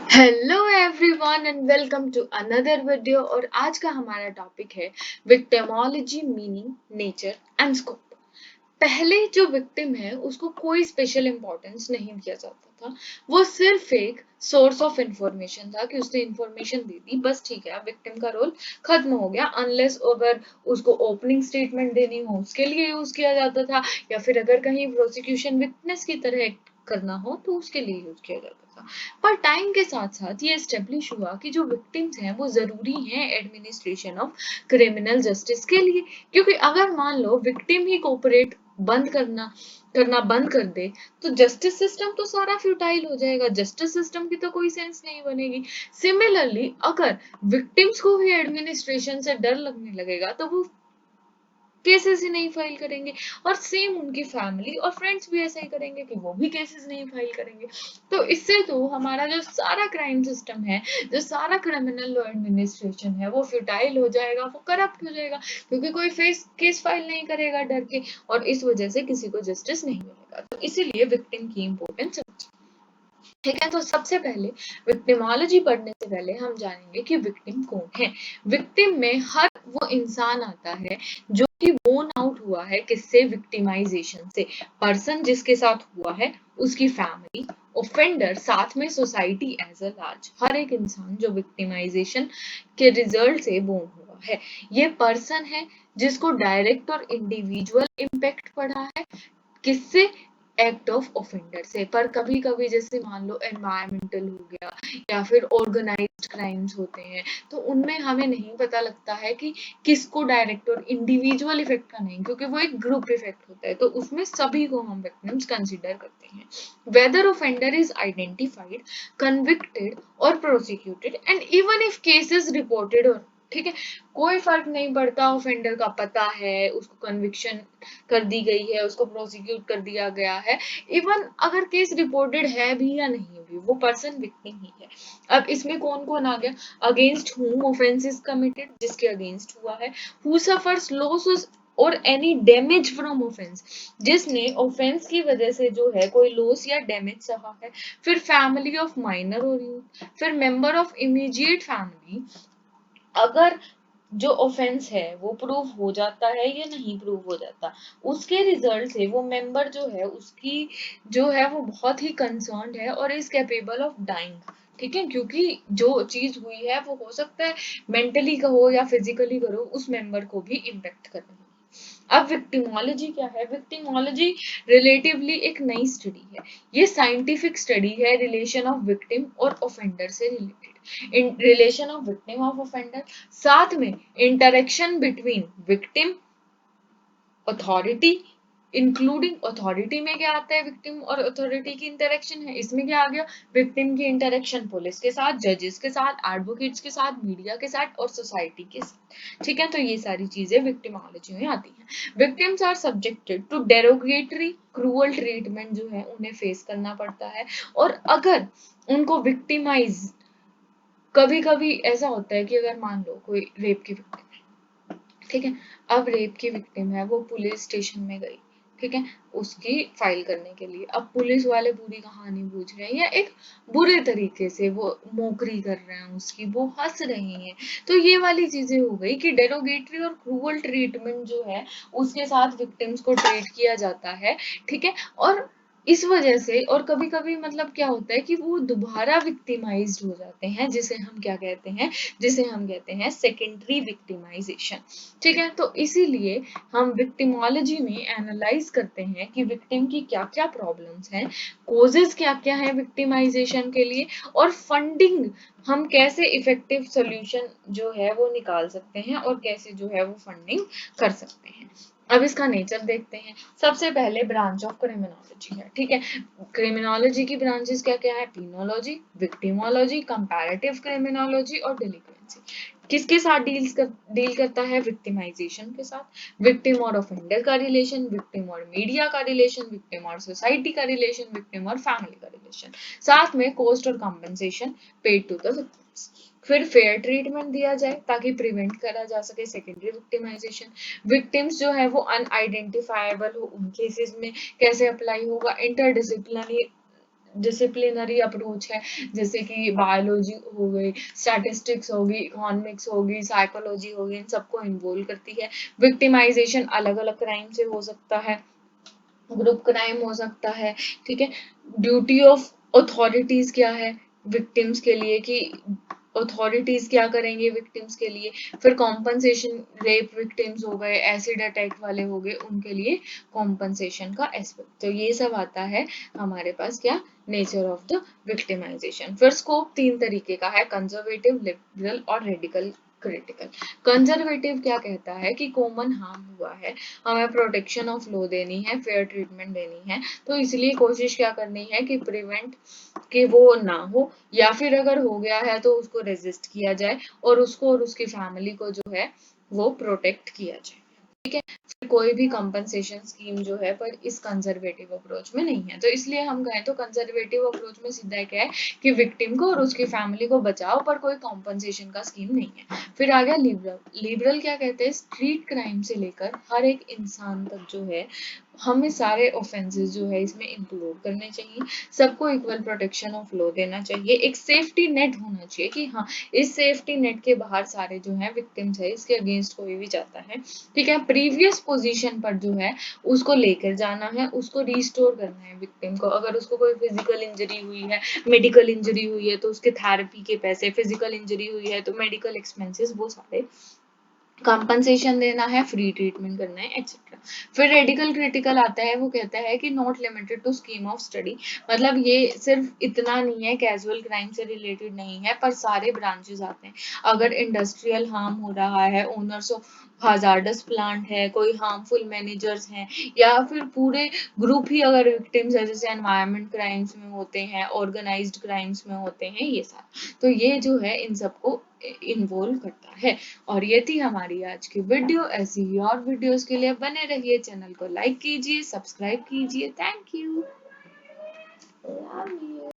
Hello everyone and welcome to another video. और आज का हमारा टॉपिक है victimology, meaning, nature and scope. पहले जो विक्टिम है उसको कोई स्पेशल इंपॉर्टेंस नहीं दिया जाता था। वो सिर्फ एक सोर्स ऑफ इंफॉर्मेशन था कि उसने इंफॉर्मेशन दे दी, बस ठीक है, विक्टिम का रोल खत्म हो गया। अनलेस अगर उसको ओपनिंग स्टेटमेंट देनी हो उसके लिए यूज किया जाता था, या फिर अगर कहीं प्रोसिक्यूशन विटनेस की तरह एक्ट करना हो तो उसके लिए यूज किया जाता था। पर टाइम के साथ साथ ये एस्टेब्लिश हुआ कि जो विक्टिम्स हैं वो जरूरी हैं एडमिनिस्ट्रेशन ऑफ क्रिमिनल जस्टिस के लिए। क्योंकि अगर मान लो विक्टिम ही कोऑपरेट बंद करना करना बंद कर दे तो जस्टिस सिस्टम तो सारा फ्यूटाइल हो जाएगा, जस्टिस सिस्टम की तो कोई सेंस नहीं बनेगी। सिमिलरली अगर विक्टिम्स को भी एडमिनिस्ट्रेशन से डर लगने लगेगा तो वो केसेस ही नहीं फाइल करेंगे। और सेम उनकी फैमिली और फ्रेंड्स भी ऐसा ही करेंगे कि वो भी केसेस नहीं फाइल करेंगे। तो इससे तो हमारा जो सारा क्राइम सिस्टम है, जो सारा क्रिमिनल लॉ एडमिनिस्ट्रेशन है, वो फ्यूटाइल हो जाएगा, वो करप्ट हो जाएगा। क्योंकि कोई केस फाइल नहीं करेगा डर के, और इस वजह से किसी को जस्टिस नहीं मिलेगा। तो इसीलिए विक्टिम की इंपॉर्टेंस। ठीक है, तो सबसे पहले विक्टिमोलॉजी पढ़ने से पहले हम जानेंगे कि विक्टिम कौन है। विक्टिम में हर वो इंसान आता है जो कि बोर्न आउट हुआ है किससे, विक्टिमाइजेशन से। पर्सन जिसके साथ हुआ है, उसकी फैमिली, ऑफेंडर, साथ में सोसाइटी एज अ लार्ज। हर एक इंसान जो विक्टिमाइजेशन के रिजल्ट से बोर्न हुआ है, ये पर्सन है जिसको डायरेक्ट और इंडिविजुअल इम्पैक्ट पड़ा है। किससे? एक्ट ऑफ ऑफेंडर से। पर कभी कभी जैसे मान लो एनवायरमेंटल हो गया या फिर ऑर्गेनाइज्ड क्राइम्स होते हैं, तो उनमें हमें नहीं पता लगता है कि किसको डायरेक्ट और इंडिविजुअल इफेक्ट का नहीं, क्योंकि वो एक ग्रुप इफेक्ट होता है, तो उसमें सभी को हम विक्टिम्स कंसिडर करते हैं। Whether offender is identified, convicted और prosecuted and even if cases reported और, ठीक है, कोई फर्क नहीं पड़ता, ऑफेंडर का पता है, उसको कन्विक्शन कर दी गई है, उसको प्रोसिक्यूट कर दिया गया है, इवन अगर केस रिपोर्टेड है भी या नहीं भी, वो पर्सन विक्टिम ही है। अब इसमें कौन कौन आ गया? अगेंस्ट हुम ऑफेंस इज कमिटेड, जिसके अगेंस्ट हुआ है। हु सफर्स लॉस और एनी डैमेज फ्रॉम ऑफेंस, जिसने ऑफेंस की वजह से जो है कोई लॉस या डैमेज सहा है। फिर फैमिली ऑफ माइनर और यूथ, फिर मेंबर ऑफ इमीडिएट फैमिली। अगर जो ऑफेंस है वो प्रूव हो जाता है या नहीं प्रूव हो जाता, उसके रिजल्ट से वो मेंबर जो है उसकी जो है वो बहुत ही कंसर्न्ड है और इज कैपेबल ऑफ डाइंग। ठीक है, क्योंकि जो चीज हुई है वो हो सकता है मेंटली कहो या फिजिकली करो, उस मेंबर को भी इम्पेक्ट कर रही है। अब विक्टिमोलॉजी क्या है? विक्टिमोलॉजी रिलेटिवली एक नई स्टडी है। ये साइंटिफिक स्टडी है रिलेशन ऑफ विक्टिम और ऑफेंडर से related. In relation of victim of offender, साथ में interaction between victim, authority, including authority में क्या आता है, विक्टिम और अथॉरिटी की इंटरेक्शन है, इसमें क्या आ गया, विक्टिम की इंटरेक्शन पुलिस के साथ, जजेस के साथ, एडवोकेट्स के साथ, मीडिया के साथ और सोसाइटी के साथ। ठीक है, तो ये सारी चीजें विक्टिमोलॉजी में आती हैं। Victims are subjected to derogatory cruel treatment जो है उन्हें फेस करना पड़ता है। और अगर उनको विक्टिमाइज, कभी कभी ऐसा होता है कि अगर मान लो कोई रेप की विक्टिम, ठीक है, अब रेप की विक्टिम है, वो पुलिस स्टेशन में गई, ठीक है, उसकी फाइल करने के लिए। अब पुलिस वाले पूरी कहानी पूछ रहे हैं या एक बुरे तरीके से वो मोकरी कर रहे हैं उसकी, वो हंस रहे हैं। तो ये वाली चीजें हो गई कि डेरोगेटरी और क्रूअल ट्रीटमेंट जो है उसके साथ विक्टिम्स को ट्रीट किया जाता है। ठीक है, और इस वजह से, और कभी कभी मतलब क्या होता है कि वो दोबारा विक्टिमाइज्ड हो जाते हैं, जिसे हम कहते हैं सेकेंडरी विक्टिमाइजेशन। ठीक है, तो इसीलिए हम विक्टिमोलॉजी में एनालाइज करते हैं कि विक्टिम की क्या क्या प्रॉब्लम्स हैं, कोजेस क्या क्या है विक्टिमाइजेशन के लिए, और फंडिंग हम कैसे इफेक्टिव सोल्यूशन जो है वो निकाल सकते हैं और कैसे जो है वो फंडिंग कर सकते हैं। अब इसका नेचर देखते हैं। सबसे पहले ब्रांच ऑफ क्रिमिनोलॉजी है। ठीक है, क्रिमिनोलॉजी की ब्रांचेस क्या क्या है? पीनोलॉजी, विक्टिमोलॉजी, कंपैरेटिव क्रिमिनोलॉजी और डिलिक्वेंसी। किसके साथ डील करता है? विक्टिमाइजेशन के साथ। विक्टिम और ऑफेंडर का रिलेशन, विक्टिम और मीडिया का रिलेशन, विक्टिम और सोसाइटी का रिलेशन, विक्टिम और फैमिली का रिलेशन, साथ में कॉस्ट और compensation paid to the victims. फिर फेयर ट्रीटमेंट दिया जाए ताकि प्रिवेंट करा जा सके सेकेंडरी विक्टिमाइजेशन। विक्टिम्स जो है वो अनआइडेंटिफाइबल हो, उन केसेस में कैसे अप्लाई होगा? इंटरडिसिप्लिनरी डिसिप्लिनरी अप्रोच है, जैसे कि बायोलॉजी हो गई, स्टैटिस्टिक्स होगी, इकोनॉमिक्स होगी, साइकोलॉजी होगी, इन सबको इन्वॉल्व करती है। विक्टिमाइजेशन अलग अलग क्राइम से हो सकता है, ग्रुप क्राइम हो सकता है, ठीक है। ड्यूटी ऑफ अथॉरिटीज क्या है विक्टिम्स के लिए, कि अथॉरिटीज क्या करेंगे विक्टिम्स के लिए। फिर कॉम्पनसेशन, रेप विक्टिम्स हो गए, एसिड अटैक वाले हो गए, उनके लिए कॉम्पनसेशन का एस्पेक्ट। तो ये सब आता है हमारे पास क्या, नेचर ऑफ द विक्टिमाइजेशन। फिर स्कोप 3 तरीके का है, कंजर्वेटिव, लिबरल और रेडिकल क्रिटिकल। कंजर्वेटिव क्या कहता है कि कॉमन हार्म हुआ है, हमें प्रोटेक्शन ऑफ लॉ देनी है, फेयर ट्रीटमेंट देनी है, तो इसलिए कोशिश क्या करनी है कि प्रिवेंट कि वो ना हो, या फिर अगर हो गया है तो उसको रेजिस्ट किया जाए और उसको और उसकी फैमिली को जो है वो प्रोटेक्ट किया जाए, ठीक है। फिर कोई भी कंपनसेशन स्कीम जो है पर इस कंजर्वेटिव अप्रोच में नहीं है, तो इसलिए हम कहें तो कंजर्वेटिव अप्रोच में सीधा क्या है कि विक्टिम को और उसकी फैमिली को बचाओ, पर कोई कॉम्पनसेशन का स्कीम नहीं है। फिर आ गया लिबरल। लिबरल क्या कहते हैं, स्ट्रीट क्राइम से लेकर हर एक इंसान तक जो है, हमें सारे ऑफेंसेस जो है इसमें इंक्लूड करने चाहिए, सबको इक्वल प्रोटेक्शन ऑफ लॉ देना चाहिए, एक सेफ्टी नेट होना चाहिए कि हाँ, इस सेफ्टी नेट के बाहर सारे जो है विक्टिम्स है, इसके अगेंस्ट कोई भी जाता है, ठीक है, प्रीवियस पोजीशन पर जो है उसको लेकर जाना है, उसको रिस्टोर करना है विक्टिम को। अगर उसको कोई फिजिकल इंजरी हुई है, मेडिकल इंजरी हुई है, तो उसके थेरेपी के पैसे, फिजिकल इंजरी हुई है तो मेडिकल एक्सपेंसेस, वो सारे कंपनसेशन देना है, फ्री ट्रीटमेंट करना है, एक्सेट्रा। फिर रेडिकल क्रिटिकल आता है, वो कहता है कि not limited to scheme of study, मतलब ये सिर्फ इतना नहीं है, कैजुअल क्राइम से रिलेटेड नहीं है, पर सारे ब्रांचेस आते हैं। अगर इंडस्ट्रियल हार्म हो रहा है, ओनर्स ऑफ हजार्डस प्लांट है, कोई हार्मफुल मैनेजर्स हैं, या फिर पूरे ग्रुप ही अगर विक्टिम्स है, जैसे एनवायरमेंट क्राइम्स में होते हैं, ऑर्गेनाइज्ड क्राइम्स में होते हैं, ये सारा, तो ये जो है इन सबको इन्वॉल्व करता है। और ये थी हमारी आज की वीडियो। ऐसी ही और वीडियोस के लिए बने रहिए, चैनल को लाइक कीजिए, सब्सक्राइब कीजिए। Thank you.